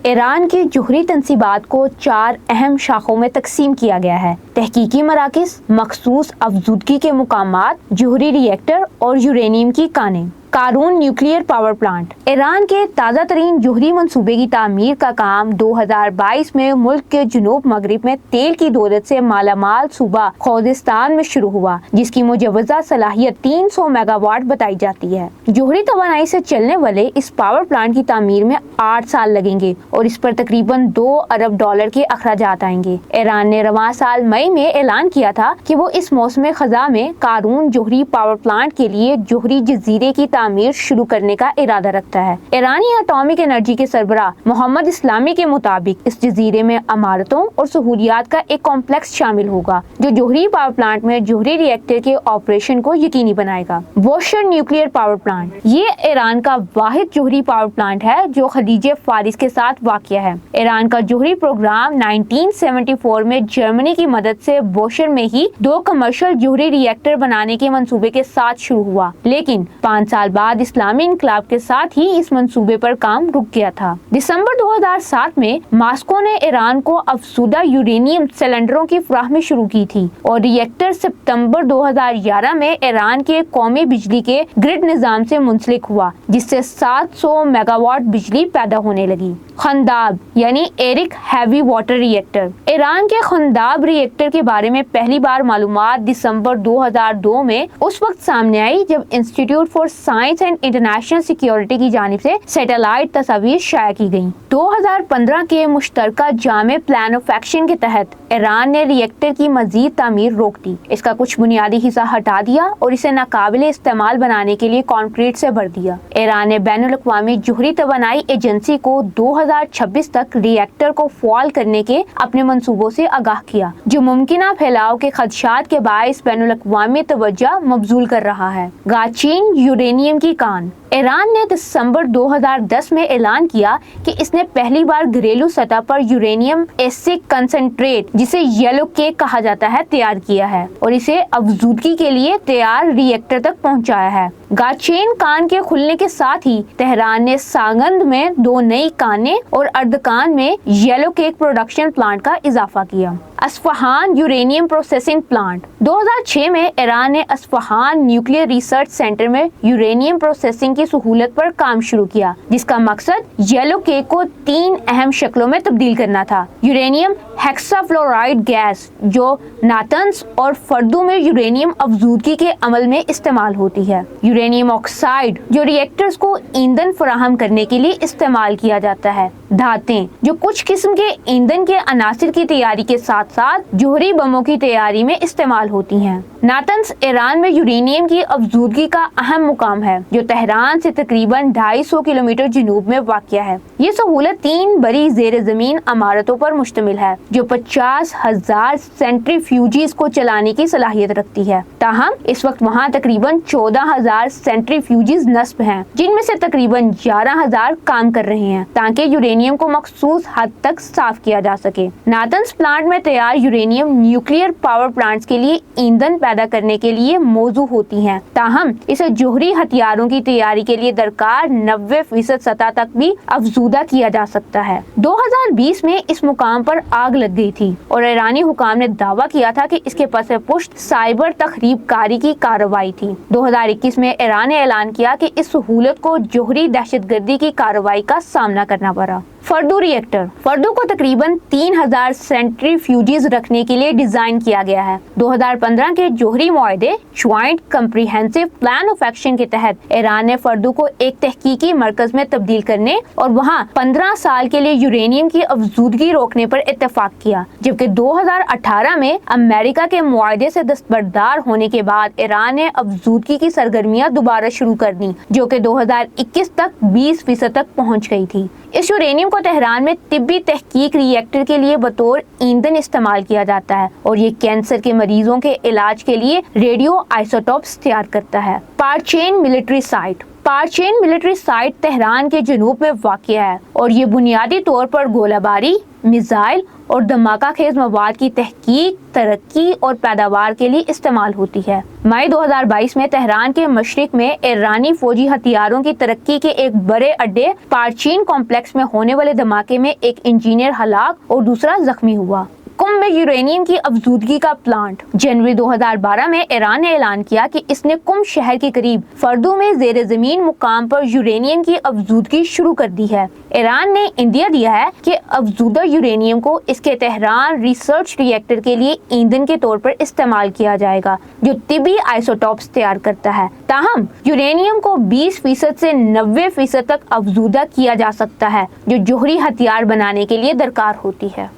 ایران کی جوہری تنصیبات کو 4 اہم شاخوں میں تقسیم کیا گیا ہے: تحقیقی مراکز، مخصوص افزودگی کے مقامات، جوہری ری ایکٹر اور یورینیم کی کانیں۔ قارون نیوکلیئر پاور پلانٹ ایران کے تازہ ترین جوہری منصوبے کی تعمیر کا کام 2022 میں ملک کے جنوب مغرب میں تیل کی دولت سے مالا مال صوبہ خوزستان میں شروع ہوا، جس کی مجوزہ صلاحیت 300 میگا واٹ بتائی جاتی ہے۔ جوہری توانائی سے چلنے والے اس پاور پلانٹ کی تعمیر میں 8 سال لگیں گے اور اس پر تقریباً $2 ارب کے اخراجات آئیں گے۔ ایران نے رواں سال مئی میں اعلان کیا تھا کہ وہ اس موسم خزاں میں قارون جوہری پاور پلانٹ کے لیے جوہری جزیرے کی تعمیر شروع کرنے کا ارادہ رکھتا ہے۔ ایرانی اٹامک انرجی کے سربراہ محمد اسلامی کے مطابق اس جزیرے میں عمارتوں اور سہولیات کا ایک کمپلیکس شامل ہوگا جو جوہری پاور پلانٹ میں جوہری ری ایکٹر کے آپریشن کو یقینی بنائے گا۔ بوشہر نیوکلیئر پاور پلانٹ یہ ایران کا واحد جوہری پاور پلانٹ ہے جو خلیج فارس کے ساتھ واقع ہے۔ ایران کا جوہری پروگرام 1974 میں جرمنی کی مدد سے بوشہر میں ہی 2 کمرشل جوہری ری ایکٹر بنانے کے منصوبے کے ساتھ شروع ہوا، لیکن 5 سال بعد اسلامی انقلاب کے ساتھ ہی اس منصوبے پر کام رک گیا تھا۔ دسمبر 2007 میں ماسکو نے ایران کو افزودہ یورینیم سلنڈروں کی فراہمی شروع کی تھی اور ری ایکٹر ستمبر 2011 میں ایران کے قومی بجلی کے گرڈ نظام سے منسلک ہوا، جس سے 700 میگا واٹ بجلی پیدا ہونے لگی۔ خنداب یعنی ایرک ہیوی واٹر ری ایکٹر ایران کے خنداب ری ایکٹر کے بارے میں پہلی بار معلومات دسمبر 2002 میں اس وقت سامنے آئی جب institute for science and international security کی جانب سے سیٹلائٹ تصاویر شائع کی گئیں۔ 2015 کے مشترکہ جامع پلان آف ایکشن کے تحت ایران نے ری ایکٹر کی مزید تعمیر روک دی، اس کا کچھ بنیادی حصہ ہٹا دیا اور اسے ناقابل استعمال بنانے کے لیے کنکریٹ سے بھر دیا۔ ایران نے بین الاقوامی جوہری توانائی ایجنسی کو 2026 تک ری ایکٹر کو فعال کرنے کے اپنے منصوبوں سے آگاہ کیا، جو ممکنہ پھیلاؤ کے خدشات کے باعث بین الاقوامی توجہ مبذول کر رہا ہے۔ گاچین یورینیم کی کان ایران نے دسمبر 2010 میں اعلان کیا کہ اس نے پہلی بار گھریلو سطح پر یورینیم ایسک کنسنٹریٹ، جسے یلو کیک کہا جاتا ہے، تیار کیا ہے اور اسے افزودگی کے لیے تیار ری ایکٹر تک پہنچایا ہے۔ گاچین کان کے کھلنے کے ساتھ ہی تہران نے ساگند میں 2 نئی کانیں اور اردکان میں یلو کیک پروڈکشن پلانٹ کا اضافہ کیا۔ اصفہان یورینیم پروسیسنگ پلانٹ 2006 میں ایران نے اصفہان نیوکلیئر ریسرچ سینٹر میں یورینیم پروسیسنگ کی سہولت پر کام شروع کیا، جس کا مقصد یلو کیک کو 3 اہم شکلوں میں تبدیل کرنا تھا: یورینیم ہیکسا فلورائڈ گیس جو ناتنز اور فردو میں یورینیم افزودگی کے عمل میں استعمال ہوتی ہے، یورینیم آکسائڈ جو ری ایکٹرز کو ایندھن فراہم کرنے کے لیے استعمال کیا جاتا ہے، دھاتیں جو کچھ قسم کے ایندھن کے عناصر کی تیاری کے ساتھ ساتھ جوہری بموں کی تیاری میں استعمال ہوتی ہیں۔ ناتنز ایران میں یورینیم کی افزودگی کا اہم مقام ہے جو تہران سے تقریباً 250 کلومیٹر جنوب میں واقع ہے۔ یہ سہولت 3 بڑی زیر زمین عمارتوں پر مشتمل ہے جو 50,000 سینٹریفیوجز کو چلانے کی صلاحیت رکھتی ہے، تاہم اس وقت وہاں تقریباً 14,000 سینٹریفیوجز نصب ہیں، جن میں سے تقریباً 11,000 کام کر رہے ہیں تاکہ یورینیم کو مخصوص حد تک صاف کیا جا سکے۔ ناتنز پلانٹ میں تیار یورینیم نیوکلیئر پاور پلانٹس کے لیے ایندھن پیدا کرنے کے لیے موزوں ہوتی ہیں، تاہم اسے جوہری ہتھیاروں کی تیاری کے لیے درکار 90% سطح تک بھی افزودہ کیا جا سکتا ہے۔ 2020 میں اس مقام پر آگ لگ گئی تھی اور ایرانی حکام نے دعویٰ کیا تھا کہ اس کے پس پشت سائبر تخریب کاری کی کارروائی تھی۔ 2021 میں ایران نے اعلان کیا کہ اس سہولت کو جوہری دہشت گردی کی کارروائی کا سامنا کرنا پڑا۔ فردو ری ایکٹر فردو کو تقریباً 3,000 سینٹریفیوجز رکھنے کے لیے ڈیزائن کیا گیا ہے۔ 2015 کے جوہری معاہدے joint comprehensive plan of action کے تحت ایران نے فردو کو ایک تحقیقی مرکز میں تبدیل کرنے اور وہاں 15 سال کے لیے یورینیم کی افزودگی روکنے پر اتفاق کیا، جبکہ 2018 میں امریکہ کے معاہدے سے دستبردار ہونے کے بعد ایران نے افزودگی کی سرگرمیاں دوبارہ شروع کر دیں، جو کہ 2021 تک 20% تک پہنچ گئی تھی۔ اس یورینیم کو تہران میں طبی تحقیق ری ایکٹر کے لیے بطور ایندھن استعمال کیا جاتا ہے اور یہ کینسر کے مریضوں کے علاج کے لیے ریڈیو آئسوٹوپس تیار کرتا ہے۔ Parchin military site Parchin military site Tehran کے جنوب میں واقع ہے اور یہ بنیادی طور پر گولہ باری، میزائل اور دھماکہ خیز مواد کی تحقیق، ترقی اور پیداوار کے لیے استعمال ہوتی ہے۔ مئی 2022 میں تہران کے مشرق میں ایرانی فوجی ہتھیاروں کی ترقی کے ایک بڑے اڈے پارچین کمپلیکس میں ہونے والے دھماکے میں ایک انجینئر ہلاک اور دوسرا زخمی ہوا۔ قم میں یورینیم کی افزودگی کا پلانٹ۔ جنوری 2012 میں ایران نے اعلان کیا کہ اس نے قم شہر کے قریب فردو میں زیر زمین مقام پر یورینیم کی افزودگی شروع کر دی ہے۔ ایران نے اندیا دیا ہے کہ افزودہ یورینیم کو اس کے تہران ریسرچ ری ایکٹر کے لیے ایندھن کے طور پر استعمال کیا جائے گا جو طبی آئسوٹوپس تیار کرتا ہے۔ تاہم یورینیم کو 20% سے 90% تک افزودہ کیا جا سکتا ہے جو جوہری ہتھیار بنانے کے لیے درکار ہوتی ہے۔